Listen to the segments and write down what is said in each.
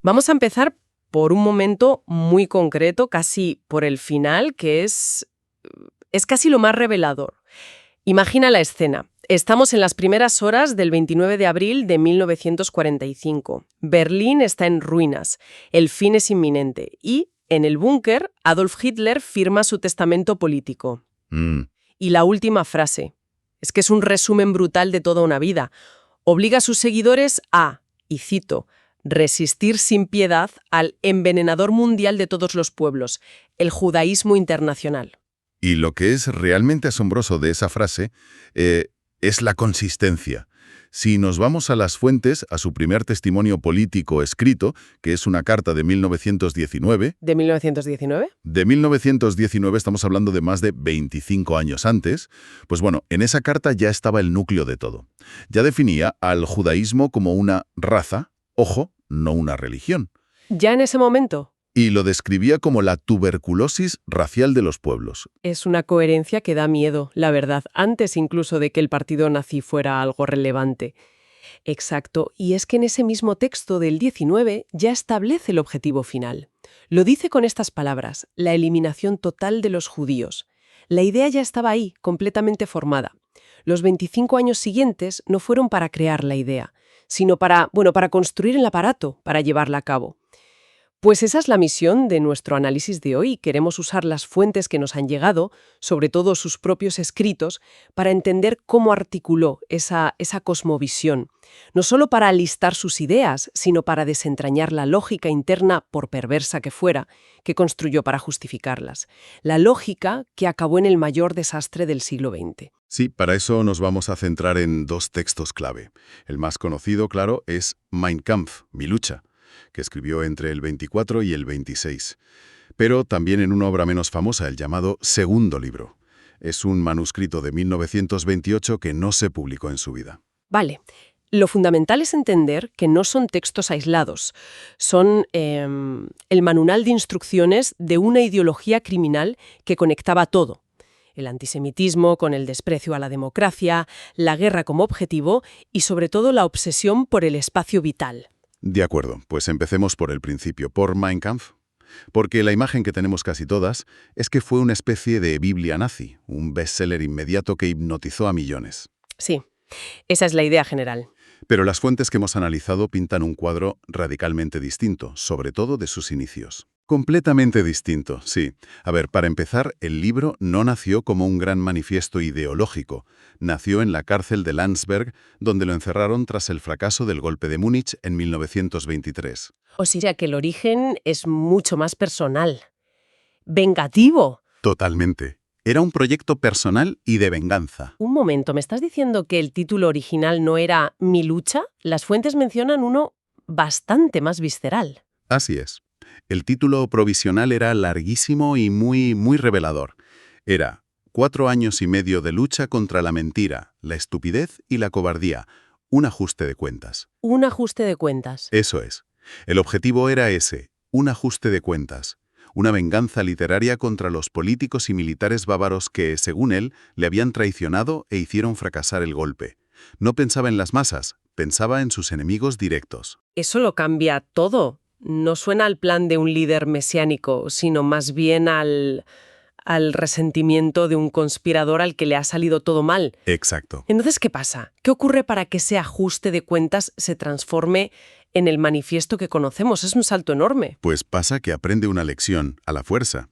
Vamos a empezar por un momento muy concreto, casi por el final, que es casi lo más revelador. Imagina la escena. Estamos en las primeras horas del 29 de abril de 1945. Berlín está en ruinas. El fin es inminente. Y, en el búnker, Adolf Hitler firma su testamento político. Y la última frase. Es que es un resumen brutal de toda una vida. Obliga a sus seguidores a, y cito, resistir sin piedad al envenenador mundial de todos los pueblos, el judaísmo internacional. Y lo que es realmente asombroso de esa frase es la consistencia. Si nos vamos a las fuentes, a su primer testimonio político escrito, que es una carta de 1919... ¿De 1919? De 1919, estamos hablando de más de 25 años antes. Pues bueno, en esa carta ya estaba el núcleo de todo. Ya definía al judaísmo como una raza, ojo, no una religión. ¿Ya en ese momento? Y lo describía como la tuberculosis racial de los pueblos. Es una coherencia que da miedo, la verdad, antes incluso de que el partido nazi fuera algo relevante. Exacto, y es que en ese mismo texto del 19 ya establece el objetivo final. Lo dice con estas palabras, la eliminación total de los judíos. La idea ya estaba ahí, completamente formada. Los 25 años siguientes no fueron para crear la idea, sino para construir el aparato, para llevarla a cabo. Pues esa es la misión de nuestro análisis de hoy. Queremos usar las fuentes que nos han llegado, sobre todo sus propios escritos, para entender cómo articuló esa cosmovisión. No solo para alistar sus ideas, sino para desentrañar la lógica interna, por perversa que fuera, que construyó para justificarlas. La lógica que acabó en el mayor desastre del siglo XX. Sí, para eso nos vamos a centrar en dos textos clave. El más conocido, claro, es Mein Kampf, Mi lucha, que escribió entre el 24 y el 26, pero también en una obra menos famosa, el llamado Segundo Libro. Es un manuscrito de 1928 que no se publicó en su vida. Vale. Lo fundamental es entender que no son textos aislados, son el manual de instrucciones de una ideología criminal que conectaba todo. El antisemitismo con el desprecio a la democracia, la guerra como objetivo y sobre todo la obsesión por el espacio vital. De acuerdo, pues empecemos por el principio, por Mein Kampf. Porque la imagen que tenemos casi todas es que fue una especie de Biblia nazi, un bestseller inmediato que hipnotizó a millones. Sí, esa es la idea general. Pero las fuentes que hemos analizado pintan un cuadro radicalmente distinto, sobre todo de sus inicios. Completamente distinto, sí. A ver, para empezar, el libro no nació como un gran manifiesto ideológico. Nació en la cárcel de Landsberg, donde lo encerraron tras el fracaso del golpe de Múnich en 1923. O sea que el origen es mucho más personal. ¡Vengativo! Totalmente. Era un proyecto personal y de venganza. Un momento, ¿me estás diciendo que el título original no era Mi lucha? Las fuentes mencionan uno bastante más visceral. Así es. El título provisional era larguísimo y muy revelador. Era 4 años y medio de lucha contra la mentira, la estupidez y la cobardía. Un ajuste de cuentas. Un ajuste de cuentas. Eso es. El objetivo era ese, un ajuste de cuentas. Una venganza literaria contra los políticos y militares bávaros que, según él, le habían traicionado e hicieron fracasar el golpe. No pensaba en las masas, pensaba en sus enemigos directos. Eso lo cambia todo. No suena al plan de un líder mesiánico, sino más bien al resentimiento de un conspirador al que le ha salido todo mal. Exacto. Entonces, ¿qué pasa? ¿Qué ocurre para que ese ajuste de cuentas se transforme en el manifiesto que conocemos? Es un salto enorme. Pues pasa que aprende una lección, a la fuerza.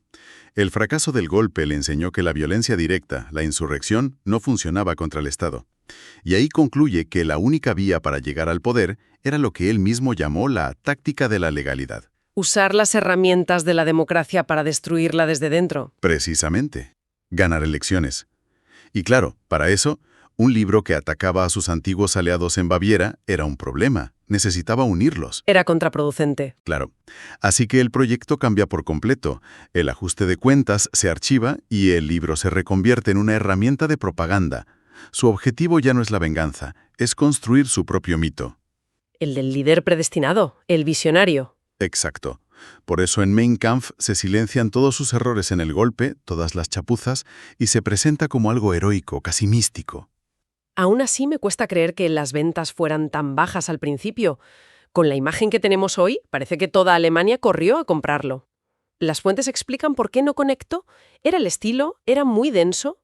El fracaso del golpe le enseñó que la violencia directa, la insurrección, no funcionaba contra el Estado. Y ahí concluye que la única vía para llegar al poder era lo que él mismo llamó la táctica de la legalidad. Usar las herramientas de la democracia para destruirla desde dentro. Precisamente. Ganar elecciones. Y claro, para eso, un libro que atacaba a sus antiguos aliados en Baviera era un problema. Necesitaba unirlos. Era contraproducente. Claro. Así que el proyecto cambia por completo. El ajuste de cuentas se archiva y el libro se reconvierte en una herramienta de propaganda. Su objetivo ya no es la venganza, es construir su propio mito. El del líder predestinado, el visionario. Exacto. Por eso en Mein Kampf se silencian todos sus errores en el golpe, todas las chapuzas, y se presenta como algo heroico, casi místico. Aún así me cuesta creer que las ventas fueran tan bajas al principio. Con la imagen que tenemos hoy, parece que toda Alemania corrió a comprarlo. Las fuentes explican por qué no conectó. ¿Era el estilo? ¿Era muy denso?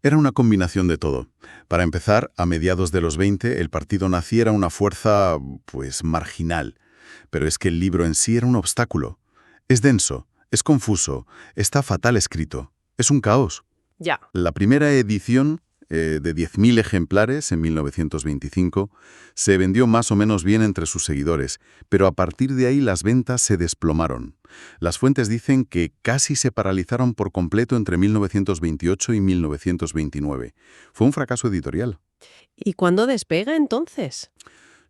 Era una combinación de todo. Para empezar, a mediados de los 20, el partido nazi era una fuerza, pues, marginal. Pero es que el libro en sí era un obstáculo. Es denso, es confuso, está fatal escrito. Es un caos. Ya. La primera edición, de 10.000 ejemplares en 1925, se vendió más o menos bien entre sus seguidores, pero a partir de ahí las ventas se desplomaron. Las fuentes dicen que casi se paralizaron por completo entre 1928 y 1929. Fue un fracaso editorial. ¿Y cuándo despega entonces?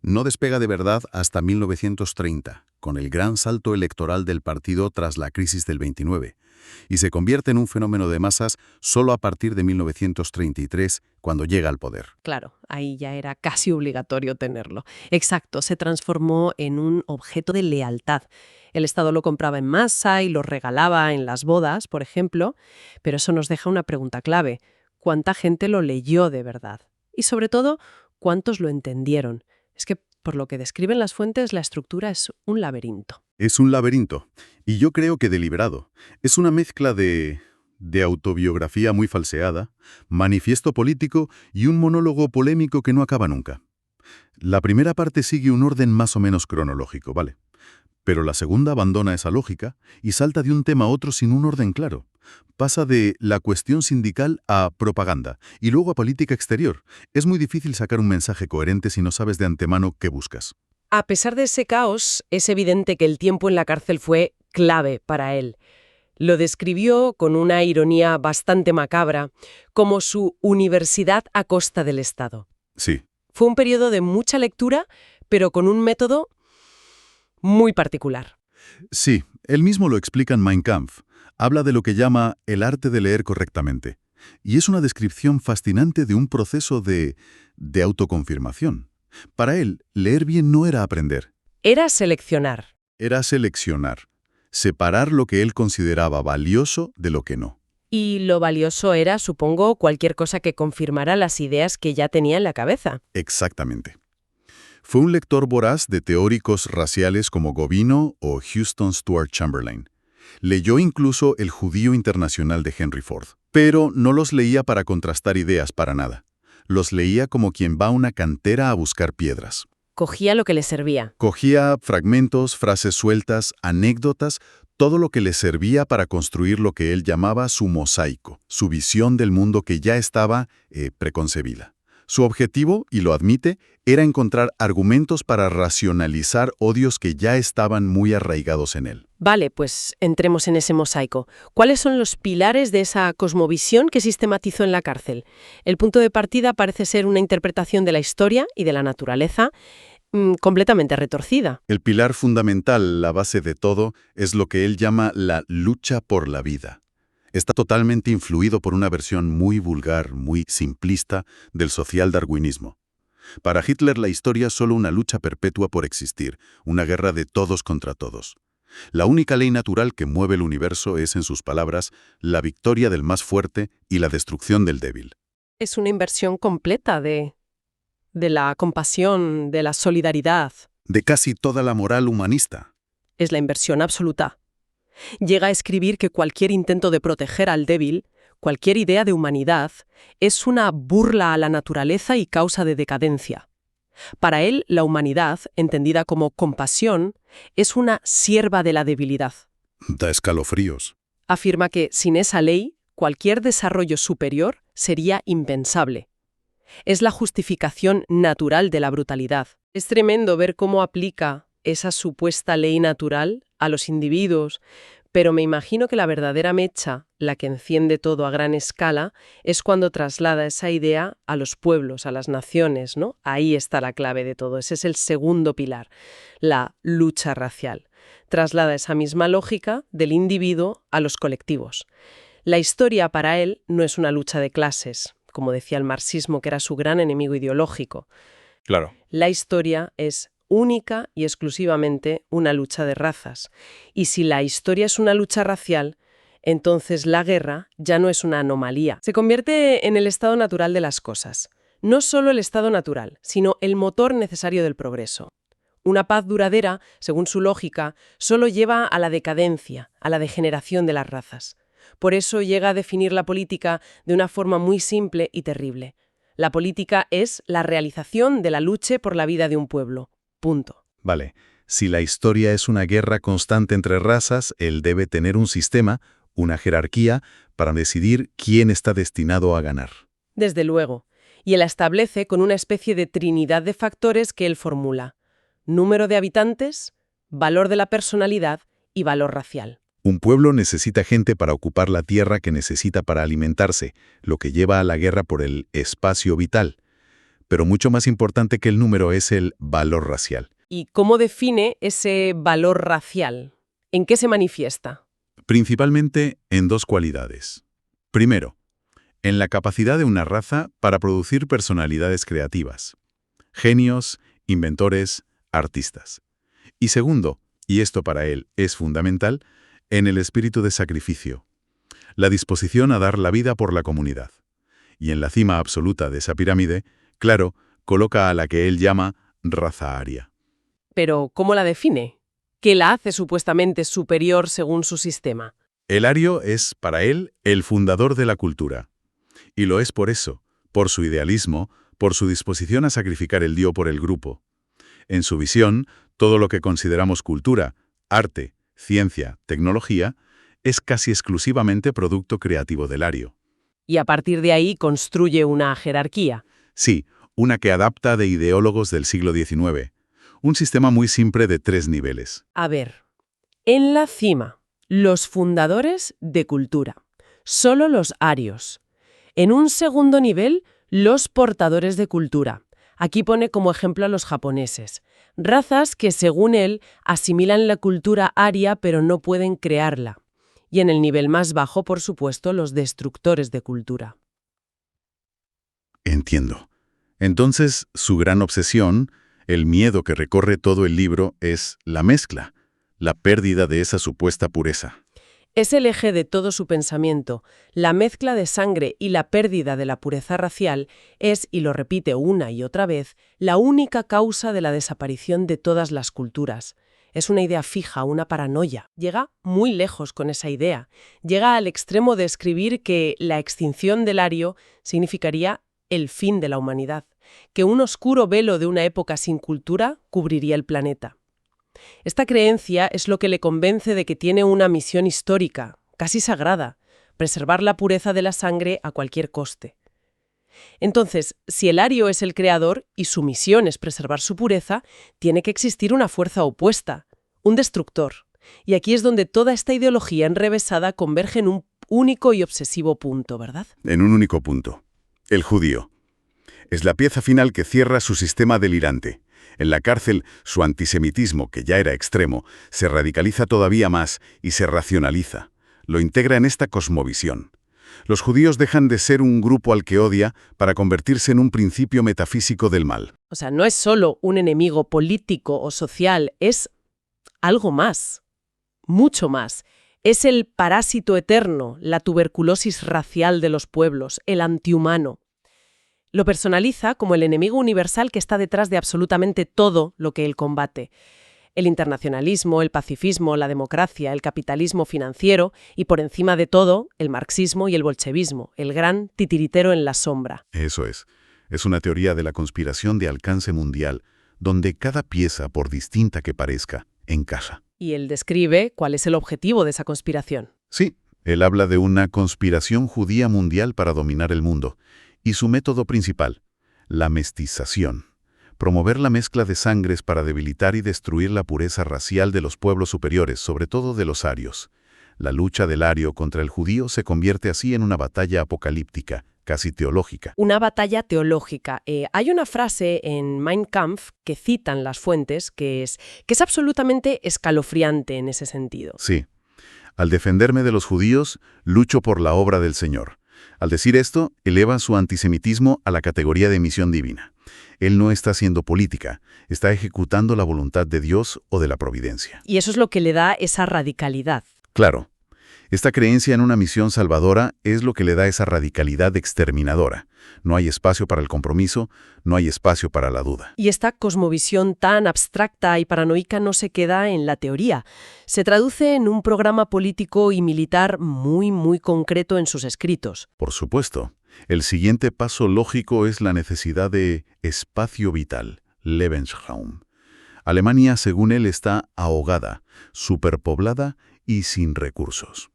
No despega de verdad hasta 1930, con el gran salto electoral del partido tras la crisis del 29, y se convierte en un fenómeno de masas solo a partir de 1933, cuando llega al poder. Claro, ahí ya era casi obligatorio tenerlo. Exacto, se transformó en un objeto de lealtad. El Estado lo compraba en masa y lo regalaba en las bodas, por ejemplo, pero eso nos deja una pregunta clave. ¿Cuánta gente lo leyó de verdad? Y sobre todo, ¿cuántos lo entendieron? Es que, por lo que describen las fuentes, la estructura es un laberinto. Es un laberinto, y yo creo que deliberado. Es una mezcla de autobiografía muy falseada, manifiesto político y un monólogo polémico que no acaba nunca. La primera parte sigue un orden más o menos cronológico, ¿vale? Pero la segunda abandona esa lógica y salta de un tema a otro sin un orden claro. Pasa de la cuestión sindical a propaganda y luego a política exterior. Es muy difícil sacar un mensaje coherente si no sabes de antemano qué buscas. A pesar de ese caos, es evidente que el tiempo en la cárcel fue clave para él. Lo describió con una ironía bastante macabra como su universidad a costa del Estado. Sí, Fue un periodo de mucha lectura, pero con un método muy particular. sí, él mismo lo explica en Mein Kampf. Habla de lo que llama el arte de leer correctamente. Y es una descripción fascinante de un proceso de autoconfirmación. Para él, leer bien no era aprender, Era seleccionar. era seleccionar, separar lo que él consideraba valioso de lo que no. Y lo valioso era, supongo, cualquier cosa que confirmara las ideas que ya tenía en la cabeza. Exactamente. Fue un lector voraz de teóricos raciales como Govino o Houston Stuart Chamberlain. Leyó incluso El judío internacional de Henry Ford. Pero no los leía para contrastar ideas para nada. Los leía como quien va a una cantera a buscar piedras. Cogía lo que le servía. Cogía fragmentos, frases sueltas, anécdotas, todo lo que le servía para construir lo que él llamaba su mosaico, su visión del mundo que ya estaba preconcebida. Su objetivo, y lo admite, era encontrar argumentos para racionalizar odios que ya estaban muy arraigados en él. Vale, pues entremos en ese mosaico. ¿Cuáles son los pilares de esa cosmovisión que sistematizó en la cárcel? El punto de partida parece ser una interpretación de la historia y de la naturaleza completamente retorcida. El pilar fundamental, la base de todo, es lo que él llama la lucha por la vida. Está totalmente influido por una versión muy vulgar, muy simplista del socialdarwinismo. Para Hitler la historia es solo una lucha perpetua por existir, una guerra de todos contra todos. La única ley natural que mueve el universo es, en sus palabras, la victoria del más fuerte y la destrucción del débil. Es una inversión completa de la compasión, de la solidaridad. De casi toda la moral humanista. Es la inversión absoluta. Llega a escribir que cualquier intento de proteger al débil, cualquier idea de humanidad, es una burla a la naturaleza y causa de decadencia. Para él, la humanidad, entendida como compasión, es una sierva de la debilidad. Da escalofríos. Afirma que, sin esa ley, cualquier desarrollo superior sería impensable. Es la justificación natural de la brutalidad. Es tremendo ver cómo aplica esa supuesta ley natural a los individuos, pero me imagino que la verdadera mecha, la que enciende todo a gran escala, es cuando traslada esa idea a los pueblos, a las naciones, ¿no? Ahí está la clave de todo. Ese es el segundo pilar, la lucha racial. Traslada esa misma lógica del individuo a los colectivos. La historia para él no es una lucha de clases, como decía el marxismo, que era su gran enemigo ideológico. Claro. La historia es única y exclusivamente una lucha de razas. Y si la historia es una lucha racial, entonces la guerra ya no es una anomalía. Se convierte en el estado natural de las cosas. No solo el estado natural, sino el motor necesario del progreso. Una paz duradera, según su lógica, solo lleva a la decadencia, a la degeneración de las razas. Por eso llega a definir la política de una forma muy simple y terrible. La política es la realización de la lucha por la vida de un pueblo. Punto. Vale, si la historia es una guerra constante entre razas, él debe tener un sistema, una jerarquía, para decidir quién está destinado a ganar. Desde luego. Y él la establece con una especie de trinidad de factores que él formula: número de habitantes, valor de la personalidad y valor racial. Un pueblo necesita gente para ocupar la tierra que necesita para alimentarse, lo que lleva a la guerra por el espacio vital. Pero mucho más importante que el número es el valor racial. ¿Y cómo define ese valor racial? ¿En qué se manifiesta? Principalmente en dos cualidades. Primero, en la capacidad de una raza para producir personalidades creativas. Genios, inventores, artistas. Y segundo, y esto para él es fundamental, en el espíritu de sacrificio. La disposición a dar la vida por la comunidad. Y en la cima absoluta de esa pirámide, claro, coloca a la que él llama raza aria. Pero, ¿cómo la define? ¿Qué la hace supuestamente superior según su sistema? El ario es, para él, el fundador de la cultura. Y lo es por eso, por su idealismo, por su disposición a sacrificar el yo por el grupo. En su visión, todo lo que consideramos cultura, arte, ciencia, tecnología, es casi exclusivamente producto creativo del ario. Y a partir de ahí construye una jerarquía. Sí, una que adapta de ideólogos del siglo XIX. Un sistema muy simple de 3 niveles. A ver, en la cima, los fundadores de cultura, solo los arios. En un segundo nivel, los portadores de cultura. Aquí pone como ejemplo a los japoneses, razas que, según él, asimilan la cultura aria pero no pueden crearla. Y en el nivel más bajo, por supuesto, los destructores de cultura. Entiendo. Entonces, su gran obsesión, el miedo que recorre todo el libro, es la mezcla, la pérdida de esa supuesta pureza. Es el eje de todo su pensamiento. La mezcla de sangre y la pérdida de la pureza racial es, y lo repite una y otra vez, la única causa de la desaparición de todas las culturas. Es una idea fija, una paranoia. Llega muy lejos con esa idea. Llega al extremo de escribir que la extinción del ario significaría el fin de la humanidad, que un oscuro velo de una época sin cultura cubriría el planeta. Esta creencia es lo que le convence de que tiene una misión histórica, casi sagrada, preservar la pureza de la sangre a cualquier coste. Entonces, si el ario es el creador y su misión es preservar su pureza, tiene que existir una fuerza opuesta, un destructor. Y aquí es donde toda esta ideología enrevesada converge en un único y obsesivo punto, ¿verdad? En un único punto. El judío. Es la pieza final que cierra su sistema delirante. En la cárcel, su antisemitismo, que ya era extremo, se radicaliza todavía más y se racionaliza. Lo integra en esta cosmovisión. Los judíos dejan de ser un grupo al que odia para convertirse en un principio metafísico del mal. O sea, no es solo un enemigo político o social, es algo más, mucho más. Es el parásito eterno, la tuberculosis racial de los pueblos, el antihumano. Lo personaliza como el enemigo universal que está detrás de absolutamente todo lo que él combate. El internacionalismo, el pacifismo, la democracia, el capitalismo financiero y, por encima de todo, el marxismo y el bolchevismo, el gran titiritero en la sombra. Eso es. Es una teoría de la conspiración de alcance mundial, donde cada pieza, por distinta que parezca, encaja. Y él describe cuál es el objetivo de esa conspiración. Sí, él habla de una conspiración judía mundial para dominar el mundo. Y su método principal, la mestización. Promover la mezcla de sangres para debilitar y destruir la pureza racial de los pueblos superiores, sobre todo de los arios. La lucha del ario contra el judío se convierte así en una batalla apocalíptica, casi teológica. Una batalla teológica. Hay una frase en Mein Kampf que citan las fuentes que es absolutamente escalofriante en ese sentido. Sí. Al defenderme de los judíos, lucho por la obra del Señor. Al decir esto, eleva su antisemitismo a la categoría de misión divina. Él no está haciendo política, está ejecutando la voluntad de Dios o de la providencia. Y eso es lo que le da esa radicalidad. Claro. Esta creencia en una misión salvadora es lo que le da esa radicalidad exterminadora. No hay espacio para el compromiso, no hay espacio para la duda. Y esta cosmovisión tan abstracta y paranoica no se queda en la teoría. Se traduce en un programa político y militar muy, muy concreto en sus escritos. Por supuesto, el siguiente paso lógico es la necesidad de espacio vital, Lebensraum. Alemania, según él, está ahogada, superpoblada y sin recursos.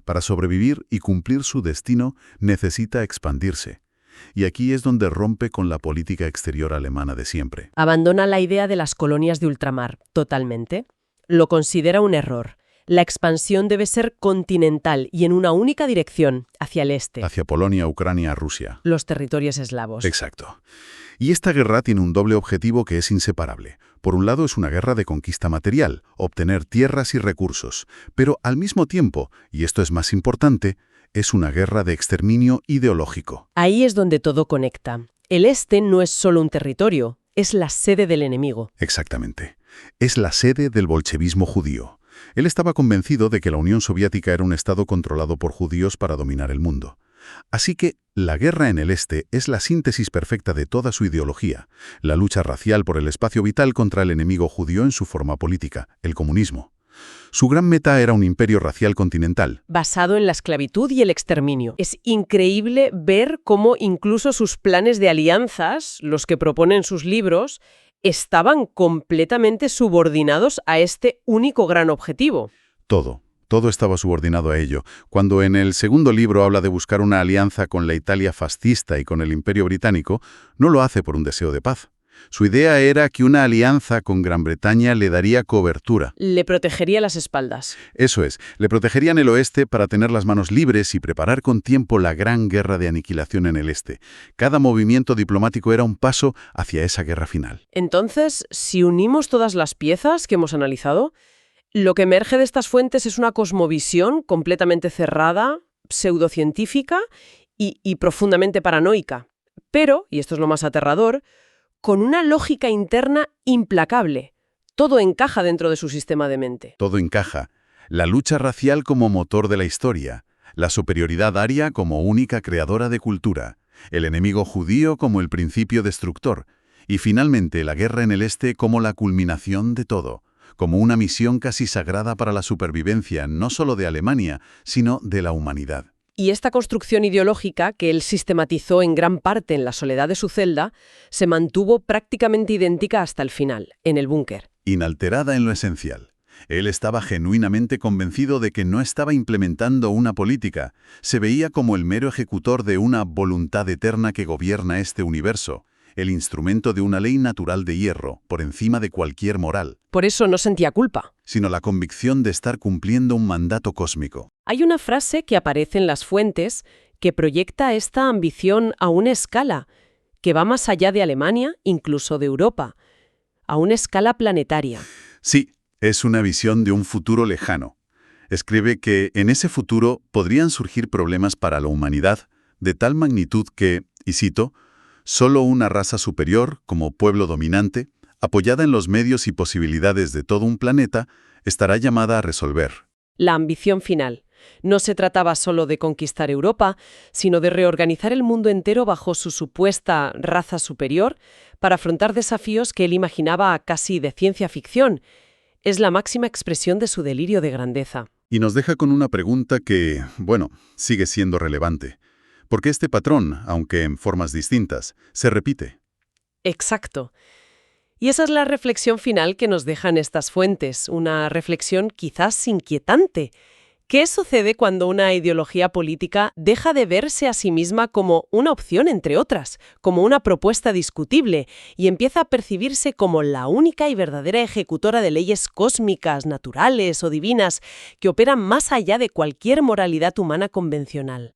Para sobrevivir y cumplir su destino, necesita expandirse. Y aquí es donde rompe con la política exterior alemana de siempre. Abandona la idea de las colonias de ultramar, totalmente. Lo considera un error. La expansión debe ser continental y en una única dirección, hacia el este. Hacia Polonia, Ucrania, Rusia. Los territorios eslavos. Exacto. Y esta guerra tiene un doble objetivo que es inseparable. Por un lado es una guerra de conquista material, obtener tierras y recursos, pero al mismo tiempo, y esto es más importante, es una guerra de exterminio ideológico. Ahí es donde todo conecta. El este no es solo un territorio, es la sede del enemigo. Exactamente. Es la sede del bolchevismo judío. Él estaba convencido de que la Unión Soviética era un estado controlado por judíos para dominar el mundo. Así que la guerra en el este es la síntesis perfecta de toda su ideología, la lucha racial por el espacio vital contra el enemigo judío en su forma política, el comunismo. Su gran meta era un imperio racial continental. Basado en la esclavitud y el exterminio. Es increíble ver cómo incluso sus planes de alianzas, los que propone en sus libros, estaban completamente subordinados a este único gran objetivo. Todo estaba subordinado a ello. Cuando en el segundo libro habla de buscar una alianza con la Italia fascista y con el Imperio Británico, no lo hace por un deseo de paz. Su idea era que una alianza con Gran Bretaña le daría cobertura. Le protegería las espaldas. Eso es, le protegerían el oeste para tener las manos libres y preparar con tiempo la gran guerra de aniquilación en el este. Cada movimiento diplomático era un paso hacia esa guerra final. Entonces, si unimos todas las piezas que hemos analizado, lo que emerge de estas fuentes es una cosmovisión completamente cerrada, pseudocientífica y profundamente paranoica. Pero, y esto es lo más aterrador, con una lógica interna implacable. Todo encaja dentro de su sistema de mente. Todo encaja. La lucha racial como motor de la historia, la superioridad aria como única creadora de cultura, el enemigo judío como el principio destructor, y finalmente la guerra en el este como la culminación de todo, como una misión casi sagrada para la supervivencia no solo de Alemania, sino de la humanidad. Y esta construcción ideológica, que él sistematizó en gran parte en la soledad de su celda, se mantuvo prácticamente idéntica hasta el final, en el búnker. Inalterada en lo esencial. Él estaba genuinamente convencido de que no estaba implementando una política, se veía como el mero ejecutor de una voluntad eterna que gobierna este universo, el instrumento de una ley natural de hierro, por encima de cualquier moral. Por eso no sentía culpa. Sino la convicción de estar cumpliendo un mandato cósmico. Hay una frase que aparece en las fuentes que proyecta esta ambición a una escala que va más allá de Alemania, incluso de Europa, a una escala planetaria. Sí, es una visión de un futuro lejano. Escribe que en ese futuro podrían surgir problemas para la humanidad de tal magnitud que, y cito, solo una raza superior, como pueblo dominante, apoyada en los medios y posibilidades de todo un planeta, estará llamada a resolver. La ambición final. No se trataba solo de conquistar Europa, sino de reorganizar el mundo entero bajo su supuesta raza superior para afrontar desafíos que él imaginaba casi de ciencia ficción. Es la máxima expresión de su delirio de grandeza. Y nos deja con una pregunta que, bueno, sigue siendo relevante. ¿Por qué este patrón, aunque en formas distintas, se repite? Exacto. Y esa es la reflexión final que nos dejan estas fuentes, una reflexión quizás inquietante. ¿Qué sucede cuando una ideología política deja de verse a sí misma como una opción entre otras, como una propuesta discutible, y empieza a percibirse como la única y verdadera ejecutora de leyes cósmicas, naturales o divinas que operan más allá de cualquier moralidad humana convencional?